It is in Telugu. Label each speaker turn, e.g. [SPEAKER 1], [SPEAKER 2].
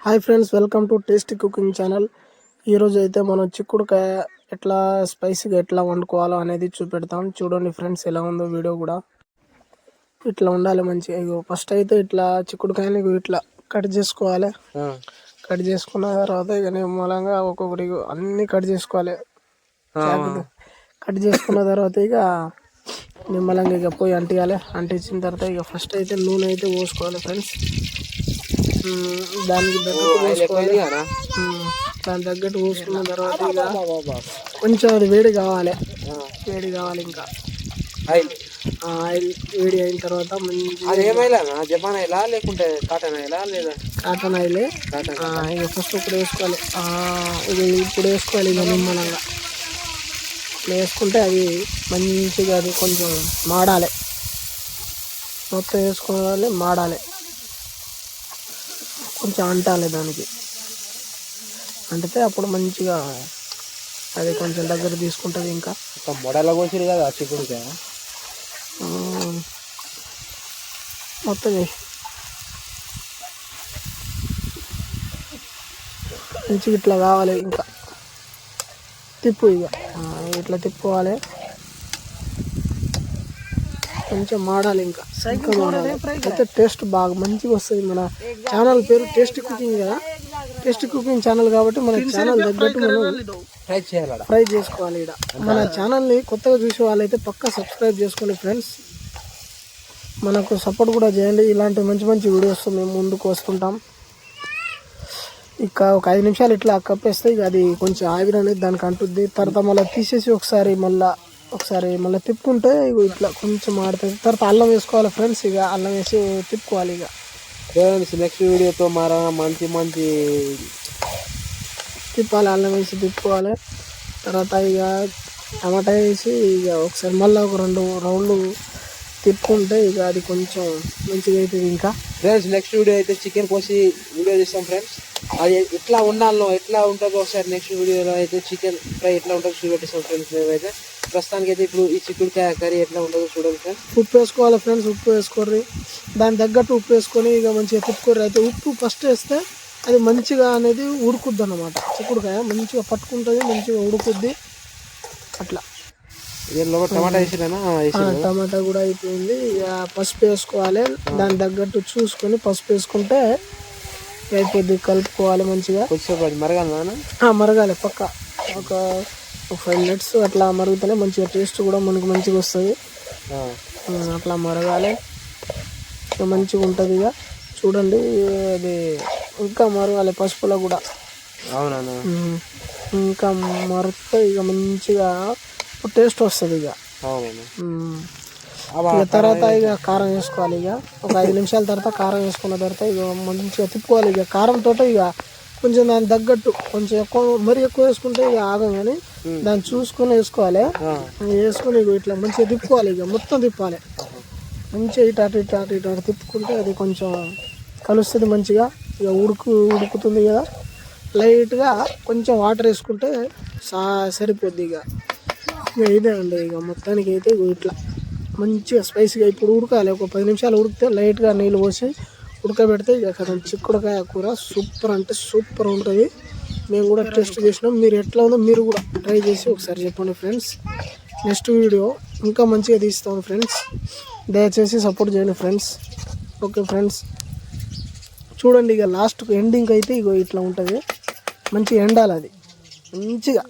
[SPEAKER 1] Hi friends, welcome to tasty cooking channel. ఈరోజు అయితే మనం చిక్కుడుకాయ ఎట్లా స్పైసీగా ఎట్లా వండుకోవాలో అనేది చూపెడతాం. చూడండి ఫ్రెండ్స్, ఎలా ఉందో వీడియో కూడా. ఇట్లా ఉండాలి మంచిగా. ఇగో ఫస్ట్ అయితే ఇట్లా చిక్కుడుకాయని ఇట్లా కట్ చేసుకోవాలి. కట్ చేసుకున్న తర్వాత ఇక నిమ్మలంగా ఒక్కొక్కటి అన్ని కట్ చేసుకోవాలి. కట్ చేసుకున్న తర్వాత ఇక నిమ్మలంగా ఇక పోయి అంటించాలి. అంటించిన తర్వాత ఇక ఫస్ట్ అయితే నూనె అయితే పోసుకోవాలి ఫ్రెండ్స్. దానికి తగ్గట్టు పోసుకోవాలి. దాని తగ్గట్టు పోసుకున్న తర్వాత ఇక కొంచెం అది వేడి కావాలి. ఇంకా ఆయిల్ వేడి అయిన తర్వాత కాటన్ ఆయిల్ ఇక ఫస్ట్ ఇప్పుడు వేసుకోవాలి. ఇప్పుడు వేసుకోవాలి ఇక నిమ్మలంగా వేసుకుంటే అది మంచిగా అది కొంచెం మాడాలి. మొత్తం వేసుకోవాలి, మాడాలి, కొంచెం అంటాలి. దానికి అంటితే అప్పుడు మంచిగా అది కొంచెం దగ్గర తీసుకుంటుంది. ఇంకా
[SPEAKER 2] మొడల కోసిరు కదా చిక్కుడుకాయ
[SPEAKER 1] మొత్తం మంచిగా ఇట్లా కావాలి. ఇంకా తిప్పు, ఇట్లా తిప్పుకోవాలి, కొంచెం మాడాలి. ఇంకా అయితే టేస్ట్ బాగా మంచిగా వస్తుంది. మన ఛానల్ పేరు టేస్టీ కుకింగ్ కదా, టేస్టీ కుకింగ్ ఛానల్ కాబట్టి మన ఛానల్ తగ్గట్టు మనం ఫ్రై చేసుకోవాలి. ఇక్కడ మన ఛానల్ని కొత్తగా చూసే వాళ్ళైతే పక్కా సబ్స్క్రైబ్ చేసుకోండి ఫ్రెండ్స్. మనకు సపోర్ట్ కూడా చేయండి. ఇలాంటి మంచి మంచి వీడియోస్ మేము ముందుకు వస్తుంటాం. ఇక ఒక 5 నిమిషాలు ఇట్లా కప్పేస్తే ఇక అది కొంచెం ఆవిరి అనేది దానికి అంటుద్ది. తర్వాత మళ్ళీ తీసేసి ఒకసారి మళ్ళీ తిప్పుకుంటే ఇక ఇట్లా కొంచెం ఆడుతుంది. తర్వాత అల్లం వేసుకోవాలి ఫ్రెండ్స్. ఇక అల్లం వేసి తిప్పుకోవాలి. ఇక
[SPEAKER 2] ఫ్రెండ్స్ నెక్స్ట్ వీడియోతో మంచి
[SPEAKER 1] తిప్పాలి. అల్లం వేసి తిప్పుకోవాలి. తర్వాత ఇక టమాటా వేసి ఇక ఒకసారి మళ్ళీ ఒక 2 రౌండ్లు తిప్పుకుంటే ఇక అది కొంచెం మంచిగా అవుతుంది. ఇంకా
[SPEAKER 2] ఫ్రెండ్స్ నెక్స్ట్ వీడియో అయితే చికెన్ కోసి వీడియో తీస్తాం ఫ్రెండ్స్. అది ఎట్లా ఉండాలో ఎట్లా ఉంటుందో ఒకసారి నెక్స్ట్ వీడియోలో అయితే చికెన్ ఫ్రై ఎట్లా ఉంటుందో చూపెట్టిస్తాం ఫ్రెండ్స్. మేమైతే ప్రస్తుతానికి అయితే ఇప్పుడు ఈ చిక్కుడుకాయ కర్రీ ఎట్లా ఉంటుందో చూడండి ఫ్రెండ్స్.
[SPEAKER 1] ఉప్పు వేసుకోవాలి ఫ్రెండ్స్. ఉప్పు వేసుకోర్రి, దాని తగ్గట్టు ఉప్పు వేసుకొని ఇక మంచిగా తిప్పుకోర్రి. అయితే ఉప్పు ఫస్ట్ వేస్తే అది మంచిగా అనేది ఉడుకుద్ది అన్నమాట. చిక్కుడుకాయ మంచిగా పట్టుకుంటుంది, మంచిగా ఉడుకుద్ది. అట్లా టమాటా కూడా అయిపోయింది. ఇక పసుపు వేసుకోవాలి. దాని తగ్గట్టు చూసుకొని పసుపు వేసుకుంటే అయిపోద్ది. కలుపుకోవాలి మంచిగా. మరగాలి పక్క ఒక 5 మినిట్స్ అట్లా మరుగుతూనే మంచిగా టేస్ట్ కూడా మనకు మంచిగా వస్తుంది. అట్లా మరగాలి, మంచిగా ఉంటుంది. ఇక చూడండి, అది ఇంకా మరగాలి పసుపులో కూడా. ఇంకా మరుగుతే ఇక మంచిగా టేస్ట్ వస్తుంది. ఇక తర్వాత ఇక కారం వేసుకోవాలి. ఇక ఒక 5 నిమిషాల తర్వాత కారం వేసుకున్న తర్వాత ఇక మంచిగా తిప్పుకోవాలి. ఇక కారంతో ఇక కొంచెం దాని తగ్గట్టు కొంచెం మరీ ఎక్కువ వేసుకుంటే ఇక ఆగం, కానీ దాన్ని చూసుకొని వేసుకోవాలి. వేసుకొని ఇక ఇట్లా మంచిగా తిప్పుకోవాలి. ఇక మొత్తం తిప్పాలి మంచిగా. ఇటు తిప్పుకుంటే అది కొంచెం కలుస్తుంది మంచిగా. ఇక ఉడుకుతుంది కదా. లైట్గా కొంచెం వాటర్ వేసుకుంటే సరిపోద్ది. ఇక ఇదే అండి. ఇక మొత్తానికి అయితే ఇట్లా మంచిగా స్పైసీగా ఇప్పుడు ఉడకాలి. ఒక 10 నిమిషాలు ఉడికితే లైట్గా నీళ్ళు పోసి ఉడకబెడితే ఇక కదా చిక్కుడుకాయ కూర సూపర్ అంటే సూపర్ ఉంటుంది. మేము కూడా టేస్ట్ చేసినాం. మీరు ఎట్లా ఉందో మీరు కూడా ట్రై చేసి ఒకసారి చెప్పండి ఫ్రెండ్స్. నెక్స్ట్ వీడియో ఇంకా మంచిగా తీస్తాను ఫ్రెండ్స్. దయచేసి సపోర్ట్ చేయండి ఫ్రెండ్స్. ఓకే ఫ్రెండ్స్, చూడండి. ఇక లాస్ట్ ఎండింగ్ అయితే ఇగో ఇట్లా ఉంటుంది. మంచిగా ఎండాలి అది మంచిగా.